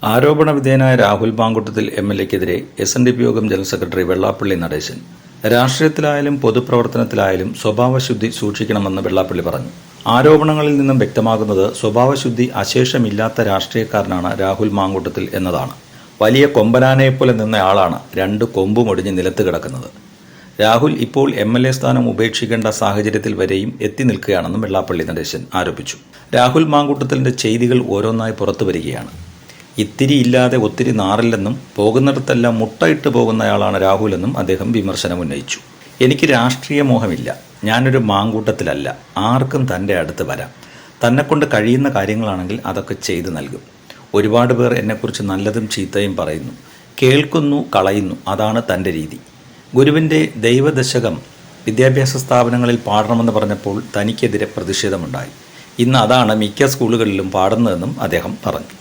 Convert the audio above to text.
ആരോപണ വിധേയനായ രാഹുൽ മാങ്കൂട്ടത്തിൽ എം.എൽ.എക്കെതിരെ എസ്.എൻ.ഡി.പി യോഗം ജനറൽ സെക്രട്ടറി വെള്ളാപ്പള്ളി നടേശൻ രാഷ്ട്രീയത്തിലായാലും പൊതുപ്രവർത്തനത്തിലായാലും സ്വഭാവശുദ്ധി സൂക്ഷിക്കണമെന്ന് വെള്ളാപ്പള്ളി പറഞ്ഞു. ആരോപണങ്ങളിൽ നിന്നും വ്യക്തമാകുന്നത് സ്വഭാവശുദ്ധി അശേഷമില്ലാത്ത രാഷ്ട്രീയക്കാരനാണ് രാഹുൽ മാങ്കൂട്ടത്തിൽ എന്നതാണ്. വലിയ കൊമ്പനാനയെപ്പോലെ നിന്നയാളാണ് 2 കൊമ്പുമൊടിഞ്ഞ് നിലത്ത് കിടക്കുന്നത്. രാഹുൽ ഇപ്പോൾ എം.എൽ.എ സ്ഥാനം ഉപേക്ഷിക്കേണ്ട സാഹചര്യത്തിൽ വരെയും എത്തി നിൽക്കുകയാണെന്നും വെള്ളാപ്പള്ളി നടേശൻ ആരോപിച്ചു. രാഹുൽ മാങ്കൂട്ടത്തിലിന്റെ ചെയ്തികൾ ഓരോന്നായി പുറത്തു വരികയാണ്. ഇത്തിരി ഇല്ലാതെ ഒത്തിരി നാറില്ലെന്നും പോകുന്നിടത്തെല്ലാം മുട്ടയിട്ട് പോകുന്നയാളാണ് രാഹുലെന്നും അദ്ദേഹം വിമർശനമുന്നയിച്ചു. എനിക്ക് രാഷ്ട്രീയ മോഹമില്ല, ഞാനൊരു മാങ്കൂട്ടത്തിലല്ല, ആർക്കും തൻ്റെ അടുത്ത് വരാം. തന്നെക്കൊണ്ട് കഴിയുന്ന കാര്യങ്ങളാണെങ്കിൽ അതൊക്കെ ചെയ്തു നൽകും. ഒരുപാട് പേർ എന്നെക്കുറിച്ച് നല്ലതും ചീത്തയും പറയുന്നു, കേൾക്കുന്നു, കളയുന്നു. അതാണ് തൻ്റെ രീതി. ഗുരുവിൻ്റെ ദൈവദശകം വിദ്യാഭ്യാസ സ്ഥാപനങ്ങളിൽ പാടണമെന്ന് പറഞ്ഞപ്പോൾ തനിക്കെതിരെ പ്രതിഷേധമുണ്ടായി. ഇന്ന് അതാണ് മിക്ക സ്കൂളുകളിലും പാടുന്നതെന്നും അദ്ദേഹം പറഞ്ഞു.